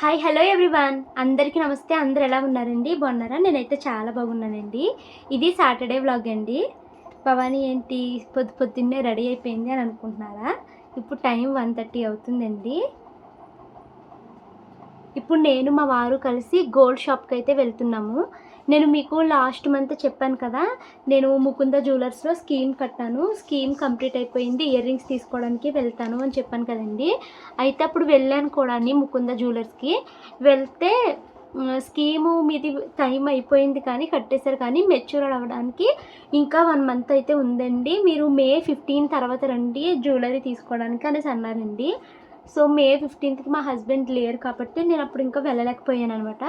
Hi hello everyone, అందరికీ నమస్తే. అందరూ ఎలా ఉన్నారండి? బాగున్నారా? నేనైతే చాలా బాగున్నానండి. ఇది సాటర్డే వ్లాగ్ అండి. భవానీ ఏంటి పొద్దున్నే రెడీ అయిపోయింది అని అనుకుంటున్నారా? ఇప్పుడు టైం 1:30 అవుతుందండి. ఇప్పుడు నేను మా వారు కలిసి గోల్డ్ షాప్కి అయితే వెళ్తున్నాము. నేను మీకు లాస్ట్ మంత్ చెప్పాను కదా, నేను ముకుంద జ్యువెలర్స్లో స్కీమ్ కట్టాను. స్కీమ్ కంప్లీట్ అయిపోయింది, ఇయర్ రింగ్స్ తీసుకోవడానికి వెళ్తాను అని చెప్పాను కదండి. అయితే అప్పుడు వెళ్ళాను కూడా ముకుంద జ్యువెలర్స్కి. వెళ్తే స్కీము మీది టైం అయిపోయింది కానీ కట్టేశారు, కానీ మెచ్యూర్ అవ్వడానికి ఇంకా 1 మంత్ అయితే ఉందండి. మీరు May 15 తర్వాత రండి జ్యువెలరీ తీసుకోవడానికి అనేసి అన్నారండి. సో May 15కి మా హస్బెండ్ లేరు కాబట్టి నేను అప్పుడు ఇంకా వెళ్ళలేకపోయాను అనమాట.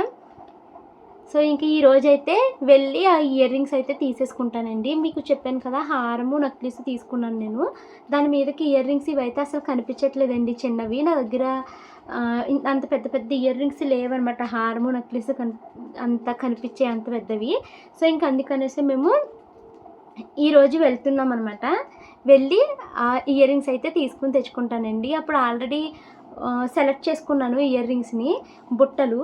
సో ఇంక ఈరోజైతే వెళ్ళి ఆ ఇయర్ రింగ్స్ అయితే తీసేసుకుంటానండి. మీకు చెప్పాను కదా, హారము నక్లీస్ తీసుకున్నాను నేను. దాని మీదకి ఇయర్ రింగ్స్ ఇవైతే అసలు కనిపించట్లేదండి, చిన్నవి నా దగ్గర. అంత పెద్ద పెద్ద ఇయర్ రింగ్స్ లేవన్నమాట, హారము నక్లీస్ అంత కనిపించే అంత పెద్దవి. సో ఇంక అందుకనేసి మేము ఈరోజు వెళ్తున్నాం అనమాట. వెళ్ళి ఆ ఇయర్ రింగ్స్ అయితే తీసుకుని తెచ్చుకుంటానండి. అప్పుడు ఆల్రెడీ సెలెక్ట్ చేసుకున్నాను ఇయర్ రింగ్స్ని, బుట్టలు.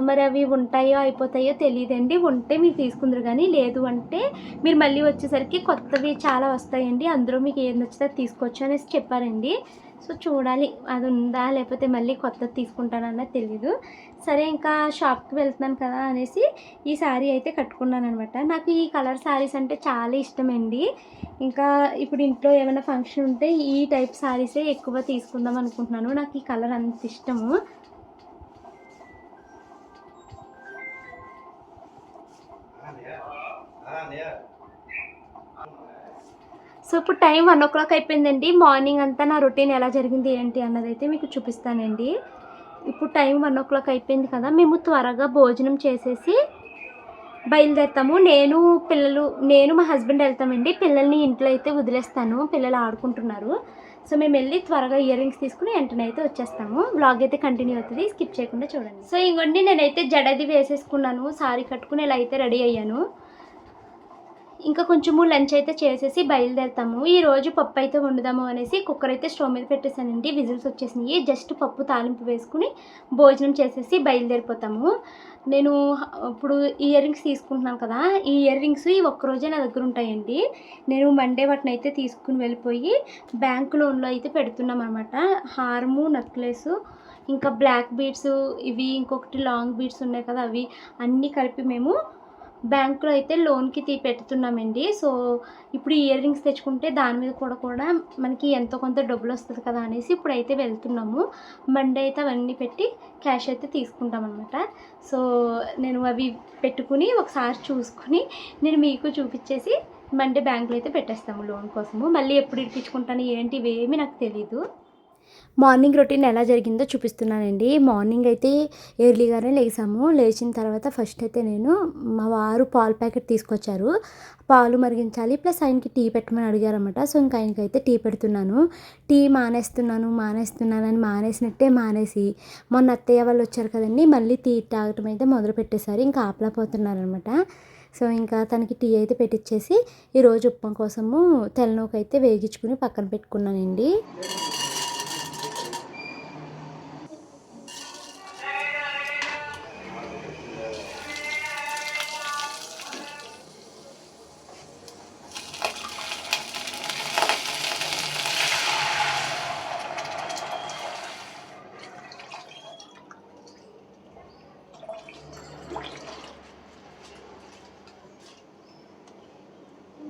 మరి అవి ఉంటాయో అయిపోతాయో తెలియదండి. ఉంటే మీరు తీసుకుందరు, కానీ లేదు అంటే మీరు మళ్ళీ వచ్చేసరికి కొత్తవి చాలా వస్తాయండి, అందులో మీకు ఏది నచ్చితే అది తీసుకోవచ్చు అనేసి చెప్పారండి. సో చూడాలి అది ఉందా లేకపోతే మళ్ళీ కొత్తది తీసుకుంటానన్నది తెలీదు. సరే ఇంకా షాప్కి వెళ్తున్నాను కదా అనేసి ఈ శారీ అయితే కట్టుకున్నాను అనమాట. నాకు ఈ కలర్ శారీస్ అంటే చాలా ఇష్టమండి. ఇంకా ఇప్పుడు ఇంట్లో ఏమైనా ఫంక్షన్ ఉంటే ఈ టైప్ శారీసే ఎక్కువ తీసుకుందాం అనుకుంటున్నాను. నాకు ఈ కలర్ అంత ఇష్టము. సో ఇప్పుడు టైం 1 o'clock అయిపోయిందండి. మార్నింగ్ అంతా నా రొటీన్ ఎలా జరిగింది ఏంటి అన్నదైతే మీకు చూపిస్తానండి. ఇప్పుడు టైం 1 o'clock అయిపోయింది కదా, మేము త్వరగా భోజనం చేసేసి బయలుదేరుతాము. నేను మా హస్బెండ్ వెళ్తామండి. పిల్లల్ని ఇంట్లో అయితే వదిలేస్తాను, పిల్లలు ఆడుకుంటున్నారు. సో మేము వెళ్ళి త్వరగా ఇయర్ రింగ్స్ తీసుకుని వెంటనే అయితే వచ్చేస్తాము. వ్లాగ్ అయితే కంటిన్యూ అవుతుంది, స్కిప్ చేయకుండా చూడండి. సో ఇంకొండి నేనైతే జడది వేసేసుకున్నాను, సారీ కట్టుకుని ఇలా అయితే రెడీ అయ్యాను. ఇంకా కొంచెము లంచ్ అయితే చేసేసి బయలుదేరుతాము. ఈరోజు పప్పు అయితే వండుదాము అనేసి కుక్కర్ అయితే స్టవ్ మీద పెట్టేశానండి. విజిల్స్ వచ్చేసినాయి. జస్ట్ పప్పు తాలింపు వేసుకుని భోజనం చేసేసి బయలుదేరిపోతాము. నేను ఇప్పుడు ఇయర్ రింగ్స్ తీసుకుంటున్నాను కదా, ఈ ఇయర్ రింగ్స్ ఈ ఒక్కరోజే నా దగ్గర ఉంటాయండి. నేను మండే వాటిని అయితే తీసుకుని వెళ్ళిపోయి బ్యాంక్ లోన్లో అయితే పెడుతున్నాం అనమాట. హారము నెక్లెస్ ఇంకా బ్లాక్ బీడ్స్, ఇవి ఇంకొకటి లాంగ్ బీడ్స్ ఉన్నాయి కదా, అవి అన్నీ కలిపి మేము బ్యాంకులో అయితే లోన్కి పెడుతున్నామండి. సో ఇప్పుడు ఇయర్ రింగ్స్ తెచ్చుకుంటే దాని మీద కూడా మనకి ఎంతో కొంత డబ్బులు వస్తుంది కదా అనేసి ఇప్పుడైతే వెళ్తున్నాము. మండే అయితే అవన్నీ పెట్టి క్యాష్ అయితే తీసుకుంటాం అనమాట. సో నేను అవి పెట్టుకుని ఒకసారి చూసుకుని నేను మీకు చూపించేసి మండే బ్యాంకులో అయితే పెట్టేస్తాము లోన్ కోసము. మళ్ళీ ఎప్పుడు ఇప్పించుకుంటాను ఏంటి ఇవేమీ నాకు తెలీదు. మార్నింగ్ రొటీన్ ఎలా జరిగిందో చూపిస్తున్నానండి. మార్నింగ్ అయితే ఎర్లీగానే లేసాము. లేచిన తర్వాత ఫస్ట్ అయితే నేను మా వారు పాలు ప్యాకెట్ తీసుకొచ్చారు. పాలు మరిగించాలి, ప్లస్ ఆయనకి టీ పెట్టమని అడిగారన్నమాట. సో ఇంకా ఆయనకైతే టీ పెడుతున్నాను. టీ మానేస్తున్నానని మానేసినట్టే మానేసి మొన్న అత్తయ్య వాళ్ళు వచ్చారు కదండి, మళ్ళీ టీ తాగటం అయితే మొదలు పెట్టేశారు. ఇంకా ఆపలేకపోతున్నారనమాట. సో ఇంకా తనకి టీ అయితే పెట్టించేసి ఈరోజు ఉప్మా కోసము తెల్లనూక అయితే వేగించుకుని పక్కన పెట్టుకున్నానండి.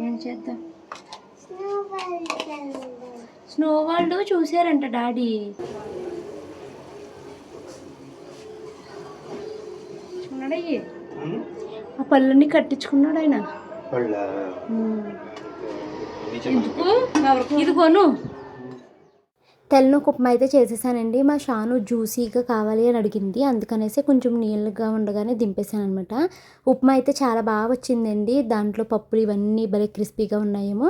ఏం చేద్దాం, స్నో వరల్డ్ చూసారంట డాడీ. చూడయ్యి ఆ పళ్ళన్నీ కట్టించుకున్నాడు ఆయన. ఎందుకు ఇది కొను. తెల్లనూక ఉప్మా అయితే చేసేసానండి. మా షాను జ్యూసీగా కావాలి అని అడిగింది, అందుకనేసి కొంచెం నీళ్ళగా ఉండగానే దింపేసాను అనమాట. ఉప్మా అయితే చాలా బాగా వచ్చిందండి. దాంట్లో పప్పులు ఇవన్నీ భలే క్రిస్పీగా ఉన్నాయేమో.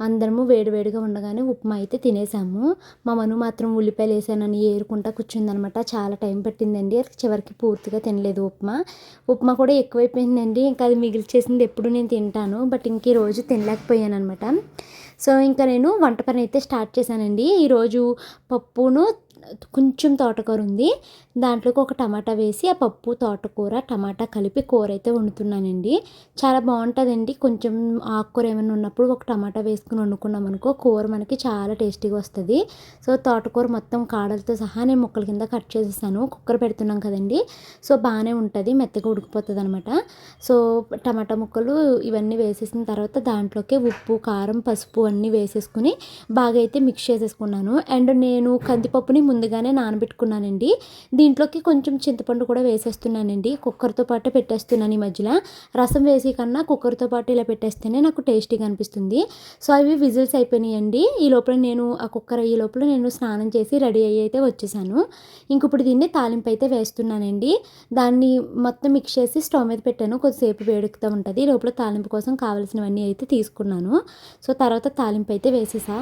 అందరము వేడివేడిగా ఉండగానే ఉప్మా అయితే తినేసాము. మా మను మాత్రం ఉల్లిపాయలు వేసానని ఏరుకుంటా కూర్చుందనమాట. చాలా టైం పట్టిందండి, చివరికి పూర్తిగా తినలేదు ఉప్మా కూడా ఎక్కువైపోయిందండి. ఇంకా అది మిగిల్చేసింది ఎప్పుడు నేను తింటాను, బట్ ఇంక ఈరోజు తినలేకపోయాను అనమాట. సో ఇంకా నేను వంట పని అయితే స్టార్ట్ చేశానండి. ఈరోజు పప్పును కొంచెం తోటకూర ఉంది. దాంట్లోకి ఒక టమాటా వేసి ఆ పప్పు, తోటకూర, టమాటా కలిపి కూర అయితే వండుతున్నానండి. చాలా బాగుంటుందండి. కొంచెం ఆకుకూర ఏమైనా ఉన్నప్పుడు ఒక టమాటా వేసుకుని వండుకున్నాం అనుకో కూర మనకి చాలా టేస్టీగా వస్తుంది. సో తోటకూర మొత్తం కాడలతో సహా నేను ముక్కల కింద కట్ చేసేసాను. కుక్కర్ పెడుతున్నాం కదండి, సో బాగానే ఉంటుంది, మెత్తగా ఉడికిపోతుంది అనమాట. సో టమాటా ముక్కలు ఇవన్నీ వేసేసిన తర్వాత దాంట్లోకి ఉప్పు, కారం, పసుపు అన్నీ వేసేసుకుని బాగా అయితే మిక్స్ చేసేసుకున్నాను. అండ్ నేను కందిపప్పుని ముందుగానే నానబెట్టుకున్నానండి. దీంట్లోకి కొంచెం చింతపండు కూడా వేసేస్తున్నానండి. కుక్కర్తో పాటు పెట్టేస్తున్నాను ఈ మధ్యలో. రసం వేసి కన్నా కుక్కర్తో పాటు ఇలా పెట్టేస్తేనే నాకు టేస్టీగా అనిపిస్తుంది. సో అవి విజిల్స్ అయిపోయినాయండి. ఈ లోపల నేను ఆ కుక్కర్ అయ్యే లోపల నేను స్నానం చేసి రెడీ అయ్యి అయితే వచ్చేసాను. ఇంక ఇప్పుడు దీన్ని తాలింపు అయితే వేస్తున్నానండి. దాన్ని మొత్తం మిక్స్ చేసి స్టవ్ మీద పెట్టాను. కొద్దిసేపు వేడెక్కుతూ ఉంటుంది. ఈ లోపల తాలింపు కోసం కావాల్సినవన్నీ అయితే తీసుకున్నాను. సో తర్వాత తాలింపు అయితే వేసేసా.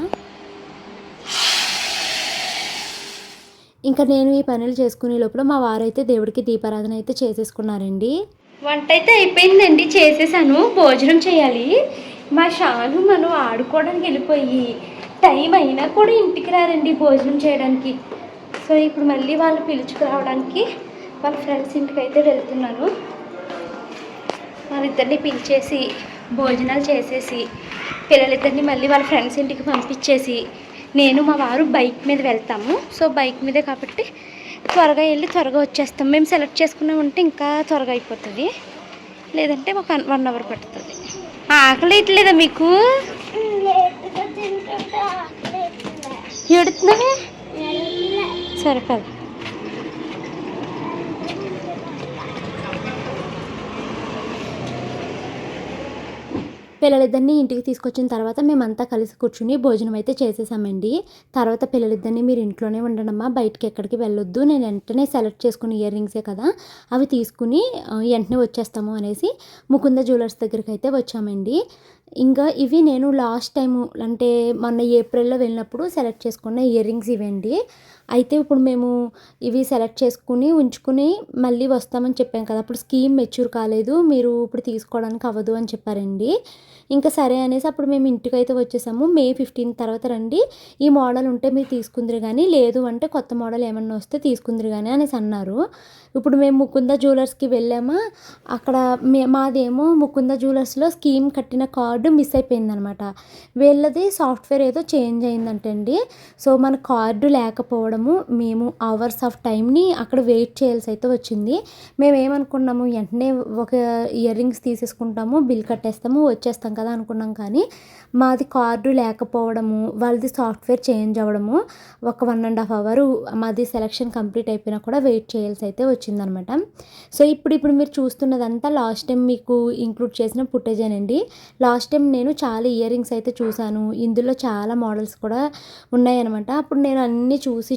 ఇంకా నేను ఈ పనులు చేసుకునే లోపల మా వారైతే దేవుడికి దీపారాధన అయితే చేసేసుకున్నారండి. వంట అయితే అయిపోయిందండి, చేసేసాను. భోజనం చేయాలి. మా షాను మనం ఆడుకోవడానికి వెళ్ళిపోయి టైం అయినా కూడా ఇంటికి రారండి భోజనం చేయడానికి. సో ఇప్పుడు మళ్ళీ వాళ్ళు పిలుచుకురావడానికి వాళ్ళ ఫ్రెండ్స్ ఇంటికి అయితే వెళ్తున్నాను. వాళ్ళిద్దరిని పిలిచేసి భోజనాలు చేసేసి పిల్లలిద్దరిని మళ్ళీ వాళ్ళ ఫ్రెండ్స్ ఇంటికి పంపించేసి నేను మా వారు బైక్ మీద వెళ్తాము. సో బైక్ మీదే కాబట్టి త్వరగా వెళ్ళి త్వరగా వచ్చేస్తాం. మేము సెలెక్ట్ చేసుకున్నామంటే ఇంకా త్వరగా అయిపోతుంది, లేదంటే ఒక 1 అవర్ పడుతుంది. ఆకలి ఇట్లేదా మీకు? ఎడుతున్నావే? సరే కదా. పిల్లలిద్దరిని ఇంటికి తీసుకొచ్చిన తర్వాత మేమంతా కలిసి కూర్చుని భోజనం అయితే చేసేసామండి. తర్వాత పిల్లలిద్దరిని మీరు ఇంట్లోనే ఉండడమ్మా, బయటికి ఎక్కడికి వెళ్ళొద్దు, నేను వెంటనే సెలెక్ట్ చేసుకుని ఇయర్ రింగ్సే కదా అవి తీసుకుని వెంటనే వచ్చేస్తాము అనేసి ముకుంద జ్యువెలర్స్ దగ్గరికి అయితే వచ్చామండి. ఇంకా ఇవి నేను లాస్ట్ టైము అంటే మొన్న ఏప్రిల్లో వెళ్ళినప్పుడు సెలెక్ట్ చేసుకున్న ఇయర్ రింగ్స్ ఇవండి. అయితే ఇప్పుడు మేము ఇవి సెలెక్ట్ చేసుకుని ఉంచుకుని మళ్ళీ వస్తామని చెప్పాం కదా, అప్పుడు స్కీమ్ మెచ్యూర్ కాలేదు, మీరు ఇప్పుడు తీసుకోవడానికి అవ్వదు అని చెప్పారండి. ఇంకా సరే అనేసి అప్పుడు మేము ఇంటికైతే వచ్చేసాము. May 15 తర్వాత రండి, ఈ మోడల్ ఉంటే మీరు తీసుకుందరు కానీ, లేదు అంటే కొత్త మోడల్ ఏమన్నా వస్తే తీసుకుందరు కానీ అనేసి అన్నారు. ఇప్పుడు మేము ముకుంద జ్యువెలర్స్కి వెళ్ళామా, అక్కడ మాదేమో ముకుంద జ్యువెలర్స్లో స్కీమ్ కట్టిన కార్డు మిస్ అయిపోయిందనమాట. వీళ్ళది సాఫ్ట్వేర్ ఏదో చేంజ్ అయిందంటండి. సో మన కార్డు లేకపోవడము మేము అవర్స్ ఆఫ్ టైంని అక్కడ వెయిట్ చేయాల్సి అయితే వచ్చింది. మేము ఏమనుకున్నాము, వెంటనే ఒక ఇయర్ రింగ్స్ తీసేసుకుంటాము, బిల్ కట్టేస్తాము, వచ్చేస్తాం కదా అనుకున్నాం. కానీ మాది కార్డు లేకపోవడము, వాళ్ళది సాఫ్ట్వేర్ చేంజ్ అవ్వడము, ఒక 1.5 అవర్ మాది సెలెక్షన్ కంప్లీట్ అయిపోయినా కూడా వెయిట్ చేయాల్సి అయితే వచ్చిందనమాట. సో ఇప్పుడు మీరు చూస్తున్నదంతా లాస్ట్ టైం మీకు ఇంక్లూడ్ చేసిన ఫుటేజేనండి. లాస్ట్ టైం నేను చాలా ఇయర్ రింగ్స్ అయితే చూశాను, ఇందులో చాలా మోడల్స్ కూడా ఉన్నాయన్నమాట. అప్పుడు నేను అన్నీ చూసి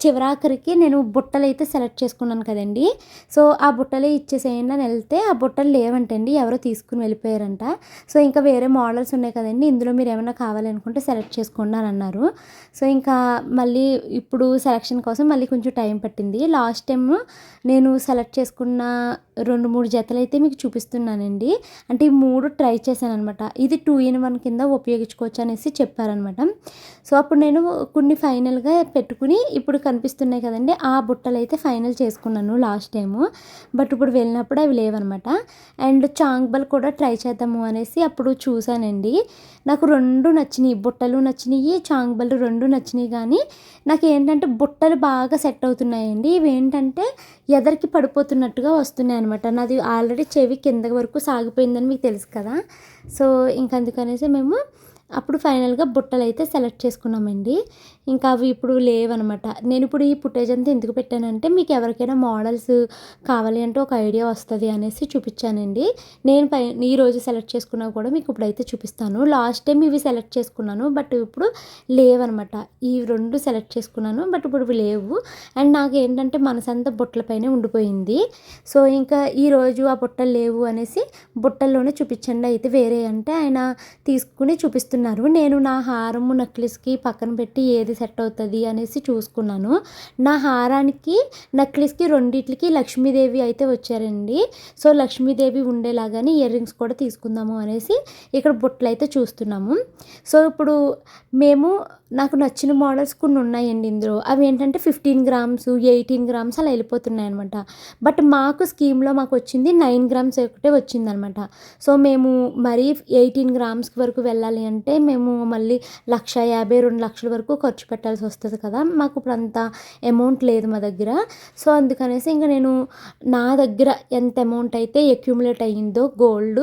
చివరాఖరికి నేను బుట్టలు అయితే సెలెక్ట్ చేసుకున్నాను కదండి. సో ఆ బుట్టలే ఇచ్చేసేయండి అని వెళ్తే ఆ బుట్టలు లేవంటండి, ఎవరో తీసుకుని వెళ్ళిపోయారంట. సో ఇంకా వేరే మోడల్స్ ఉన్నాయి కదండి, ఇందులో మీరు ఏమైనా కావాలనుకుంటే సెలెక్ట్ చేసుకోండి అని అన్నారు. సో ఇంకా మళ్ళీ ఇప్పుడు సెలెక్షన్ కోసం మళ్ళీ కొంచెం టైం పట్టింది. లాస్ట్ టైం నేను సెలెక్ట్ చేసుకున్న 2-3 జతలు అయితే మీకు చూపిస్తున్నానండి. అంటే ఈ 3 ట్రై చేశాను అనమాట. ఇది 2 in 1 కింద ఉపయోగించుకోవచ్చు అనేసి చెప్పారనమాట. సో అప్పుడు నేను కొన్ని ఫైనల్గా పెట్టుకుని ఇప్పుడు కనిపిస్తున్నాయి కదండి, ఆ బుట్టలు అయితే ఫైనల్ చేసుకున్నాను లాస్ట్ టైము. బట్ ఇప్పుడు వెళ్ళినప్పుడు అవి లేవన్నమాట. అండ్ చాంగ్బల్ కూడా ట్రై చేద్దాము అనేసి అప్పుడు చూశానండి. నాకు 2 నచ్చినాయి, బుట్టలు నచ్చినాయి, చాంగ్బల్ 2 నచ్చినాయి. కానీ నాకు ఏంటంటే బుట్టలు బాగా సెట్ అవుతున్నాయండి. ఇవి ఏంటంటే ఎదరికి పడిపోతున్నట్టుగా వస్తున్నాయి అనమాట. నాది ఆల్రెడీ చెవి కింద వరకు సాగిపోయిందని మీకు తెలుసు కదా. సో ఇంకందుకనేసి మేము అప్పుడు ఫైనల్గా బుట్టలు అయితే సెలెక్ట్ చేసుకున్నామండి. ఇంకా అవి ఇప్పుడు లేవనమాట. నేను ఇప్పుడు ఈ ఫుటేజ్ అంతా ఎందుకు పెట్టానంటే మీకు ఎవరికైనా మోడల్స్ కావాలి అంటే ఒక ఐడియా వస్తుంది అనేసి చూపించానండి. నేను ఈరోజు సెలెక్ట్ చేసుకున్నవి కూడా మీకు ఇప్పుడైతే చూపిస్తాను. లాస్ట్ టైం ఇవి సెలెక్ట్ చేసుకున్నాను, బట్ ఇప్పుడు లేవనమాట. ఈ 2 సెలెక్ట్ చేసుకున్నాను, బట్ ఇప్పుడు ఇవి లేవు. అండ్ నాకు ఏంటంటే మనసంతా బుట్టలపైనే ఉండిపోయింది. సో ఇంకా ఈరోజు ఆ బుట్టలు లేవు అనేసి బుట్టల్లోనే చూపించండి అయితే వేరే అంటే ఆయన తీసుకుని చూపిస్తున్నారు. నేను నా హారము నెక్లెస్కి పక్కన పెట్టి ఏది ఏది సెట్ అవుతుంది అనేసి చూసుకున్నాను. నా హారానికి నెక్లెస్కి రెండిట్లకి లక్ష్మీదేవి అయితే వచ్చారండి. సో లక్ష్మీదేవి ఉండేలాగానే ఇయర్ రింగ్స్ కూడా తీసుకుందాము అనేసి ఇక్కడ బుట్టలు అయితే చూస్తున్నాము. సో ఇప్పుడు మేము నాకు నచ్చిన మోడల్స్ కొన్ని ఉన్నాయండి ఇందులో. అవి ఏంటంటే 15 గ్రామ్స్ 18 గ్రామ్స్ అలా వెళ్ళిపోతున్నాయి అనమాట. బట్ మాకు స్కీమ్లో మాకు వచ్చింది 9 గ్రామ్స్ ఒకటే వచ్చిందనమాట. సో మేము మరీ 18 గ్రామ్స్ వరకు వెళ్ళాలి అంటే మేము మళ్ళీ 1,50,000 2,00,000 వరకు ఖర్చు పెట్టాల్సి వస్తుంది కదా. మాకు ఇప్పుడు అంత అమౌంట్ లేదు మా దగ్గర. సో అందుకనేసి ఇంకా నేను నా దగ్గర ఎంత అమౌంట్ అయితే అక్యుములేట్ అయ్యిందో గోల్డ్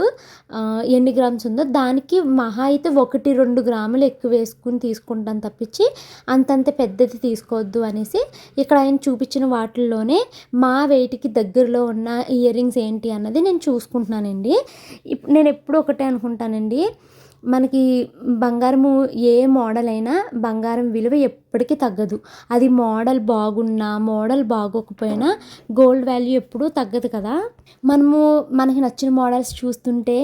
ఎన్ని గ్రామ్స్ ఉందో దానికి మహా అయితే 1-2 గ్రాములు ఎక్కువ వేసుకుని తీసుకుంటాను తప్పించి అంతంత పెద్దది తీసుకోవద్దు అనేసి ఇక్కడ ఆయన చూపించిన వాటిల్లోనే మా వెయిట్కి దగ్గరలో ఉన్న ఇయర్ రింగ్స్ ఏంటి అన్నది నేను చూసుకుంటున్నానండి. నేను ఎప్పుడు ఒకటే అనుకుంటానండి, మనకి బంగారము ఏ మోడల్ అయినా బంగారం విలువ ఎప్పటికీ తగ్గదు. అది మోడల్ బాగున్నా మోడల్ బాగోకపోయినా గోల్డ్ వాల్యూ ఎప్పుడూ తగ్గదు కదా. మనకి నచ్చిన మోడల్స్ చూస్తుంటే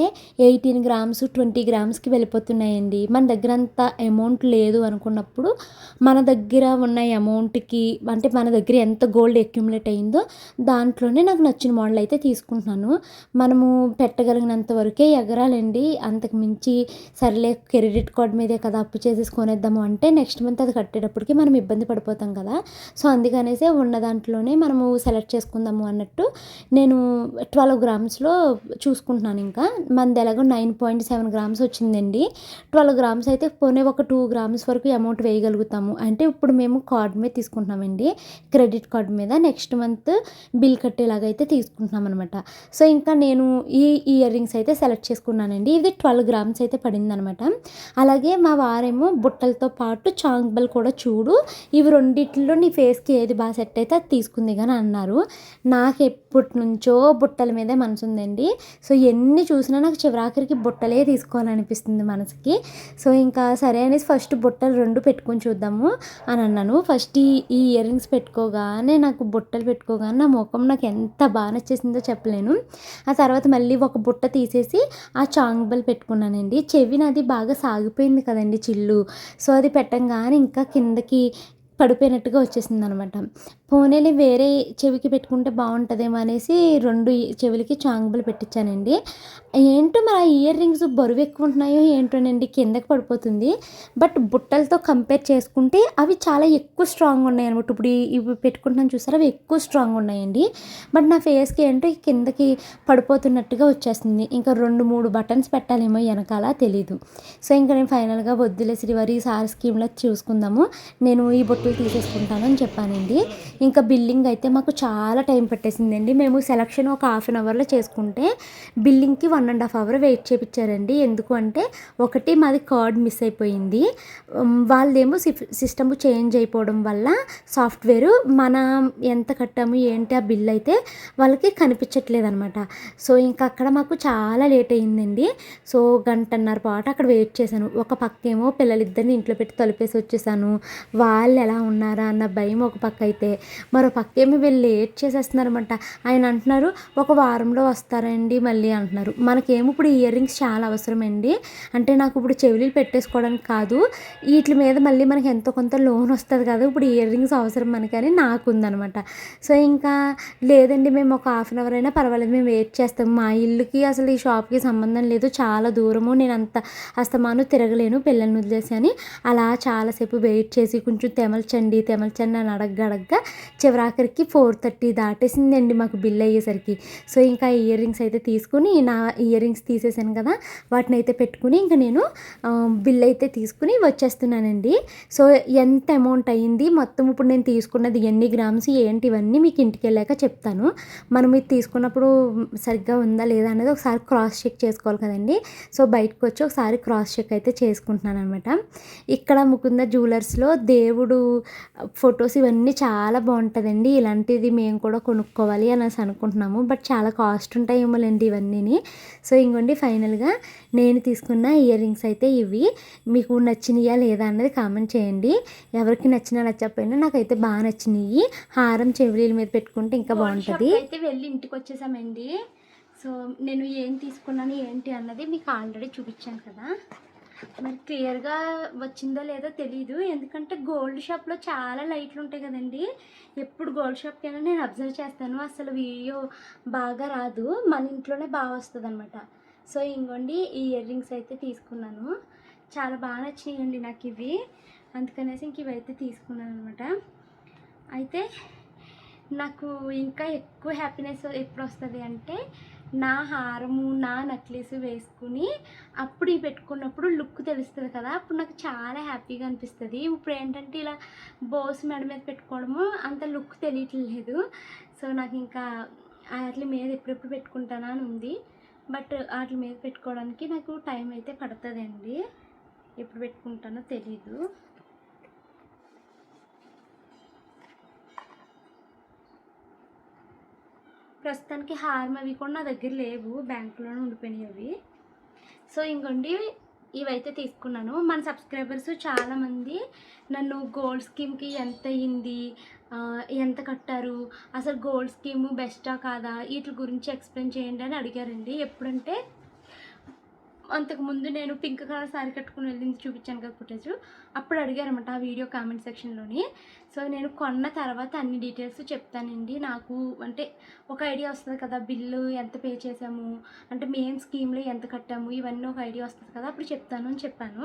18 గ్రామ్స్ 20 గ్రామ్స్కి వెళ్ళిపోతున్నాయండి. మన దగ్గర అంత అమౌంట్ లేదు అనుకున్నప్పుడు మన దగ్గర ఉన్న అమౌంట్కి అంటే మన దగ్గర ఎంత గోల్డ్ అక్యుములేట్ అయిందో దాంట్లోనే నాకు నచ్చిన మోడల్ అయితే తీసుకుంటున్నాను. మనము పెట్టగలిగినంత వరకే ఎగరాలండి. అంతకు మించి సర్లే క్రెడిట్ కార్డ్ మీదే కదా అప్పు చేసేసి కొనేద్దాము అంటే నెక్స్ట్ మంత్ అది కట్టేటప్పటికి మనం ఇబ్బంది పడిపోతాం కదా. సో అందుకనేసే ఉన్న దాంట్లోనే మనము సెలెక్ట్ చేసుకుందాము అన్నట్టు నేను 12 గ్రామ్స్లో చూసుకుంటున్నాను. ఇంకా మనది ఎలాగో 9.7 గ్రామ్స్ వచ్చిందండి. 12 గ్రామ్స్ అయితే పోనీ ఒక 2 గ్రామ్స్ వరకు అమౌంట్ వేయగలుగుతాము. అంటే ఇప్పుడు మేము కార్డ్ మీద తీసుకుంటున్నామండి, క్రెడిట్ కార్డ్ మీద. నెక్స్ట్ మంత్ బిల్ కట్టేలాగా అయితే తీసుకుంటున్నాం అనమాట. సో ఇంకా నేను ఈ ఇయర్ రింగ్స్ అయితే సెలెక్ట్ చేసుకున్నానండి. ఇది 12 గ్రామ్స్ అయితే పడిందనమాట. అలాగే మా వారేమో బుట్టలతో పాటు చాంగ్బల్ కూడా చూడు, ఇవి రెండిట్లో నీ ఫేస్కి ఏది బాగా సెట్ అయితే అది తీసుకుంది కానీ అన్నారు. నాకు ఎప్పటి నుంచో బుట్టల మీదే మనసు ఉందండి. సో ఎన్ని చూసినా నాకు చివరాఖరికి బుట్టలే తీసుకోవాలనిపిస్తుంది మనసుకి. సో ఇంకా సరే అనేసి ఫస్ట్ బుట్టలు 2 పెట్టుకొని చూద్దాము అని అన్నాను. ఫస్ట్ ఈ ఇయర్ రింగ్స్ పెట్టుకోగానే నాకు బుట్టలు పెట్టుకోగానే నా ముఖం నాకు ఎంత బాగా నచ్చేసిందో చెప్పలేను. ఆ తర్వాత మళ్ళీ ఒక బుట్ట తీసేసి ఆ చాంగ్బల్ పెట్టుకున్నానండి. చెవి నాది బాగా సాగిపోయింది కదండి చిల్లు. సో అది పెట్టంగానే ఇంకా కిందకి పడిపోయినట్టుగా వచ్చేసింది అనమాట. పోనీలు వేరే చెవికి పెట్టుకుంటే బాగుంటుందేమో అనేసి 2 చెవులకి చాంగ్బల్ పెట్టించానండి. ఏంటో మరి ఆ ఇయర్ రింగ్స్ బరువు ఎక్కువ ఉంటున్నాయో ఏంటోనండి కిందకి పడిపోతుంది. బట్ బుట్టలతో కంపేర్ చేసుకుంటే అవి చాలా ఎక్కువ స్ట్రాంగ్ ఉన్నాయి అనమాట. ఇప్పుడు ఇవి పెట్టుకుంటున్నాను చూసారా, అవి ఎక్కువ స్ట్రాంగ్ ఉన్నాయండి. బట్ నా ఫేస్కి ఏంటో కిందకి పడిపోతున్నట్టుగా వచ్చేస్తుంది. ఇంకా 2-3 బటన్స్ పెట్టాలేమో వెనకాల తెలీదు. సో ఇంకా నేను ఫైనల్గా వద్దులే శ్రీవారి ఈసారి స్కీమ్లో చూసుకుందాము, నేను ఈ బుట్టలు తీసేసుకుంటాను అని చెప్పానండి. ఇంకా బిల్లింగ్ అయితే మాకు చాలా టైం పట్టేసిందండి. మేము సెలక్షన్ ఒక 1/2 అవర్లో చేసుకుంటే బిల్లింగ్కి 1.5 అవర్ వెయిట్ చేయించారండి. ఎందుకు అంటే ఒకటి మాది కార్డ్ మిస్ అయిపోయింది. వాళ్ళేమో సిస్టమ్ చేంజ్ అయిపోవడం వల్ల సాఫ్ట్వేరు మనం ఎంత కట్టాము ఏంటి ఆ బిల్ అయితే వాళ్ళకి కనిపించట్లేదు అనమాట. సో ఇంకా అక్కడ మాకు చాలా లేట్ అయిందండి. సో 1.5 గంటల పాటు అక్కడ వెయిట్ చేశాను. ఒక పక్కేమో పిల్లలిద్దరిని ఇంట్లో పెట్టి తలుపేసి వచ్చేసాను. వాళ్ళు ఎలా ఉన్నారా అన్న భయం ఒక పక్క అయితే, మరో పక్కేమో వీళ్ళు లేట్ చేసేస్తున్నారన్నమాట. ఆయన అంటున్నారు ఒక వారంలో వస్తారండి మళ్ళీ అంటున్నారు. మనకేమో ఇప్పుడు ఇయర్ రింగ్స్ చాలా అవసరమండి. అంటే నాకు ఇప్పుడు చెవులు పెట్టేసుకోవడానికి కాదు, వీటి మీద మళ్ళీ మనకి ఎంతో కొంత లోన్ వస్తుంది కదా, ఇప్పుడు ఇయర్ రింగ్స్ అవసరం మనకని నాకు ఉందనమాట. సో ఇంకా లేదండి మేము ఒక 1/2 అవర్ అయినా పర్వాలేదు మేము వెయిట్ చేస్తాము, మా ఇల్లుకి అసలు ఈ షాప్కి సంబంధం లేదు, చాలా దూరము, నేను అంత అస్తమాను తిరగలేను పిల్లల్ని వదిలేసి అని అలా చాలాసేపు వెయిట్ చేసి కొంచెం తెమల్చండి అని అడగ్గా చివరాఖరికి 4:30 దాటేసిందండి మాకు బిల్ అయ్యేసరికి. సో ఇంకా ఇయర్ రింగ్స్ అయితే తీసుకుని నా ఇయర్ రింగ్స్ తీసేసాను కదా వాటిని అయితే పెట్టుకుని ఇంకా నేను బిల్ అయితే తీసుకుని వచ్చేస్తున్నానండి. సో ఎంత అమౌంట్ అయ్యింది మొత్తం ఇప్పుడు నేను తీసుకున్నది ఎన్ని గ్రామ్స్ ఏంటి ఇవన్నీ మీకు ఇంటికి వెళ్ళాక చెప్తాను. మనం ఇది తీసుకున్నప్పుడు సరిగ్గా ఉందా లేదా అనేది ఒకసారి క్రాస్ చెక్ చేసుకోవాలి కదండి. సో బయటకు వచ్చి ఒకసారి క్రాస్ చెక్ అయితే చేసుకుంటున్నాను అనమాట. ఇక్కడ ముకుంద జ్యువెలర్స్లో దేవుడు ఫొటోస్ ఇవన్నీ చాలా బాగుంటుందండి. ఇలాంటిది మేము కూడా కొనుక్కోవాలి అనేసి అనుకుంటున్నాము. బట్ చాలా కాస్ట్ ఉంటాయేమోలేండి ఇవన్నీ. సో ఇంకోండి ఫైనల్గా నేను తీసుకున్న ఇయర్ రింగ్స్ అయితే ఇవి. మీకు నచ్చినాయా లేదా అన్నది కామెంట్ చేయండి. ఎవరికి నచ్చినా నచ్చకపోయినా నాకైతే బాగా నచ్చినాయి. హారం చెవులీల మీద పెట్టుకుంటే ఇంకా బాగుంటుంది. అయితే వెళ్ళి ఇంటికి వచ్చేసామండి. సో నేను ఏం తీసుకున్నాను ఏంటి అన్నది మీకు ఆల్రెడీ చూపించాను కదా. మరి క్లియర్గా వచ్చిందో లేదో తెలీదు, ఎందుకంటే గోల్డ్ షాప్లో చాలా లైట్లు ఉంటాయి కదండి. ఎప్పుడు గోల్డ్ షాప్కి అయినా నేను అబ్జర్వ్ చేస్తాను, అసలు వీడియో బాగా రాదు, మన ఇంట్లోనే బాగా వస్తుంది అనమాట. సో ఇంకోండి ఈ ఇయర్ రింగ్స్ అయితే తీసుకున్నాను, చాలా బాగా నచ్చినాయండి నాకు ఇవి, అందుకనేసి ఇంక ఇవైతే తీసుకున్నాను అనమాట. అయితే నాకు ఇంకా ఎక్కువ హ్యాపీనెస్ ఎప్పుడు వస్తుంది అంటే నా హారము నా నెక్లెస్ వేసుకుని అప్పుడు ఇవి పెట్టుకున్నప్పుడు లుక్ తెలుస్తుంది కదా, అప్పుడు నాకు చాలా హ్యాపీగా అనిపిస్తుంది. ఇప్పుడు ఏంటంటే ఇలా బోస్ మెడ మీద పెట్టుకోవడము అంత లుక్ తెలియట్లేదు. సో నాకు ఇంకా వాటి మీద ఎప్పుడెప్పుడు పెట్టుకుంటానా అని ఉంది, బట్ వాటి మీద పెట్టుకోవడానికి నాకు టైం అయితే పడుతుందండి, ఎప్పుడు పెట్టుకుంటానో తెలీదు. ప్రస్తుతానికి హారం అవి కూడా నా దగ్గర లేవు, బ్యాంకులోనే ఉండిపోయినాయి అవి. సో ఇంకోండి ఇవైతే తీసుకున్నాను. మన సబ్స్క్రైబర్స్ చాలామంది నన్ను గోల్డ్ స్కీమ్కి ఎంత అయ్యింది, ఎంత కట్టారు, అసలు గోల్డ్ స్కీము బెస్టా కాదా, వీటి గురించి ఎక్స్ప్లెయిన్ చేయండి అని అడిగారండి. ఎప్పుడంటే అంతకుముందు నేను పింక్ కలర్ శారీ కట్టుకుని వెళ్ళింది చూపించాను కదా ఫుటేజ్, అప్పుడు అడిగారన్నమాట ఆ వీడియో కామెంట్ సెక్షన్లోని. సో నేను కొన్న తర్వాత అన్ని డీటెయిల్స్ చెప్తానండి. నాకు అంటే ఒక ఐడియా వస్తుంది కదా, బిల్లు ఎంత పే చేసాము, అంటే మేము స్కీమ్లో ఎంత కట్టాము, ఇవన్నీ ఒక ఐడియా వస్తుంది కదా, అప్పుడు చెప్తాను అని చెప్పాను.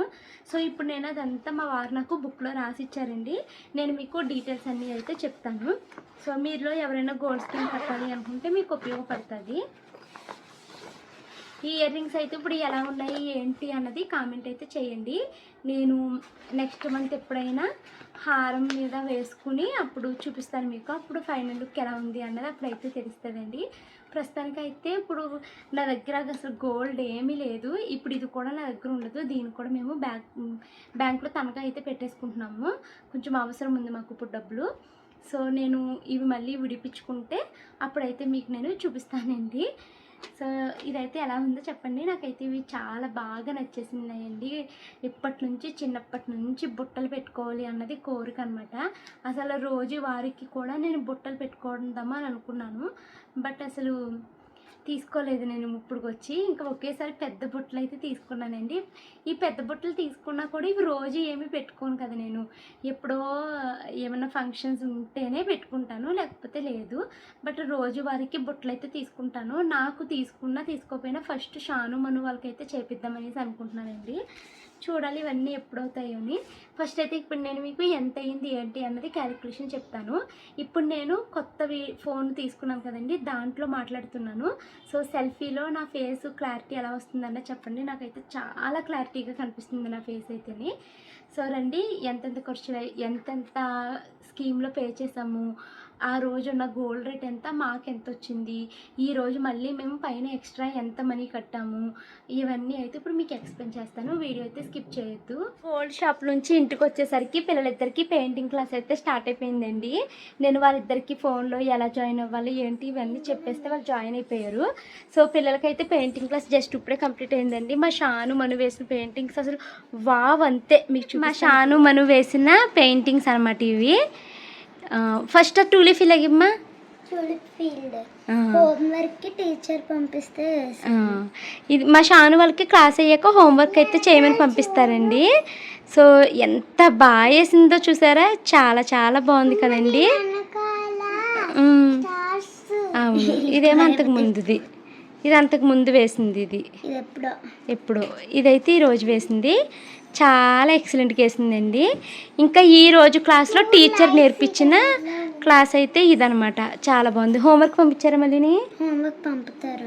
సో ఇప్పుడు నేను అదంతా మా వారు నాకు బుక్లో రాసి ఇచ్చారండి, నేను మీకు డీటెయిల్స్ అన్నీ అయితే చెప్తాను. సో మీలో ఎవరైనా గోల్డ్ స్కీమ్ కట్టాలి అనుకుంటే మీకు ఉపయోగపడుతుంది. ఈ ఇయర్ రింగ్స్ అయితే ఇప్పుడు ఎలా ఉన్నాయి ఏంటి అన్నది కామెంట్ అయితే చేయండి. నేను నెక్స్ట్ మంత్ ఎప్పుడైనా హారం మీద వేసుకుని అప్పుడు చూపిస్తాను మీకు, అప్పుడు ఫైనల్ లుక్ ఎలా ఉంది అన్నది అప్పుడైతే తెలుస్తుందండి. ప్రస్తుతానికైతే ఇప్పుడు నా దగ్గర అసలు గోల్డ్ ఏమీ లేదు, ఇప్పుడు ఇది కూడా నా దగ్గర ఉండదు, దీన్ని కూడా మేము బ్యాంక్లో తనఖా అయితే పెట్టేసుకుంటున్నాము, కొంచెం అవసరం ఉంది మాకు ఇప్పుడు డబ్బులు. సో నేను ఇవి మళ్ళీ విడిపించుకుంటే అప్పుడైతే మీకు నేను చూపిస్తానండి. సో ఇదైతే ఎలా ఉందో చెప్పండి. నాకైతే ఇవి చాలా బాగా నచ్చేసినాయండి. చిన్నప్పటి నుంచి బుట్టలు పెట్టుకోవాలి అన్నది కోరిక అనమాట. అసలు రోజు వారికి కూడా నేను బుట్టలు పెట్టుకోవద్దామా అని అనుకున్నాను, బట్ అసలు తీసుకోలేదు నేను ఇప్పుడు వచ్చి. ఇంకా ఒకేసారి పెద్ద బుట్టలు అయితే తీసుకున్నానండి. ఈ పెద్ద బుట్టలు తీసుకున్నా కూడా ఇవి రోజు ఏమీ పెట్టుకోను కదా, నేను ఎప్పుడో ఏమైనా ఫంక్షన్స్ ఉంటేనే పెట్టుకుంటాను, లేకపోతే లేదు. బట్ రోజు వారికి బుట్టలు అయితే తీసుకుంటాను. నాకు తీసుకున్నా తీసుకోకపోయినా ఫస్ట్ షాను మను వాళ్ళకైతే చేపిద్దామనేసి అనుకుంటున్నానండి. చూడాలి ఇవన్నీ ఎప్పుడవుతాయో అని. ఫస్ట్ అయితే ఇప్పుడు నేను మీకు ఎంత అయింది ఏంటి అన్నది క్యాలిక్యులేషన్ చెప్తాను. ఇప్పుడు నేను కొత్తవి ఫోన్ తీసుకున్నాను కదండి, దాంట్లో మాట్లాడుతున్నాను. సో సెల్ఫీలో నా ఫేస్ క్లారిటీ ఎలా వస్తుందన్న చెప్పండి. నాకైతే చాలా క్లారిటీగా కనిపిస్తుంది నా ఫేస్ అయితేని. సో రండి, ఎంతెంత ఖర్చు, ఎంతెంత స్కీమ్లో పే చేసాము, ఆ రోజు ఉన్న గోల్డ్ రేట్ ఎంత, మాకు ఎంత వచ్చింది, ఈరోజు మళ్ళీ మేము పైన ఎక్స్ట్రా ఎంత మనీ కట్టాము, ఇవన్నీ అయితే ఇప్పుడు మీకు ఎక్స్ప్లెయిన్ చేస్తాను. వీడియో అయితే స్కిప్ చేయొద్దు. గోల్డ్ షాప్ నుంచి ఇంటికి వచ్చేసరికి పిల్లలిద్దరికి పెయింటింగ్ క్లాస్ అయితే స్టార్ట్ అయిపోయిందండి. నేను వాళ్ళిద్దరికి ఫోన్లో ఎలా జాయిన్ అవ్వాలి ఏంటి ఇవన్నీ చెప్పేస్తే వాళ్ళు జాయిన్ అయిపోయారు. సో పిల్లలకైతే పెయింటింగ్ క్లాస్ జస్ట్ ఇప్పుడే కంప్లీట్ అయిందండి. మా షాను మను వేసిన పెయింటింగ్స్ అసలు వావ్ అంతే. మీకు మా షాను మను వేసిన పెయింటింగ్స్ అనమాట ఇవి. ఫస్ట్ టూలీ ఫీల్ అయ్యమ్మా, హోంవర్క్ టీచర్ పంపిస్తే ఇది మా షాను వాళ్ళకి క్లాస్ అయ్యాక హోంవర్క్ అయితే చేయమని పంపిస్తారండి. సో ఎంత బాగా వేసిందో చూసారా, చాలా చాలా బాగుంది కదండి. అవును, ఇదేమో అంతకు ముందుది, ఇది అంతకు ముందు వేసింది, ఇది ఎప్పుడో, ఇదైతే ఈరోజు వేసింది. చాలా ఎక్సలెంట్గా వేసిందండి. ఇంకా ఈరోజు క్లాస్లో టీచర్ నేర్పించిన క్లాస్ అయితే ఇదనమాట, చాలా బాగుంది. హోంవర్క్ పంపించారా మళ్ళీ? హోంవర్క్ పంపుతారు.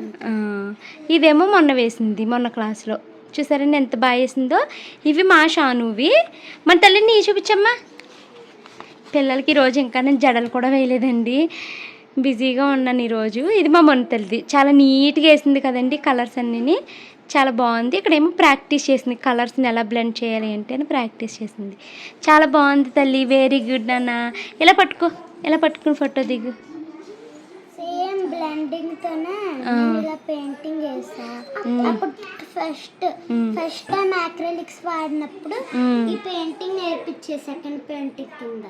ఇదేమో మొన్న వేసింది, మొన్న క్లాస్లో చూసారండి ఎంత బాగా వేసిందో. ఇవి మా షానువి. మన తల్లిని నీ చూపించమ్మా. పిల్లలకి ఈరోజు ఇంకా నేను జడలు కూడా వేయలేదండి, బిజీగా ఉన్నాను ఈరోజు. ఇది మా మొన్న తల్లిది, చాలా నీట్గా వేసింది కదండి, కలర్స్ అన్నీ చాలా బాగుంది. ఇక్కడేమో ప్రాక్టీస్ చేసింది, కలర్స్ని ఎలా బ్లెండ్ చేయాలి అంటే అని ప్రాక్టీస్ చేసింది. చాలా బాగుంది తల్లి, వెరీ గుడ్ అన్న. ఇలా పట్టుకో, ఇలా పట్టుకుని ఫోటో దిగు. సేమ్ బ్లెండ్ పెయింటింగ్ తోనే నేను ఇలా పెయింటింగ్ చేసా. అప్పుడు ఫస్ట్ టైం అక్రిలిక్స్ వాడినప్పుడు ఈ పెయింటింగ్ నేర్పించే సెకండ్ పెయింటింగ్ కింద.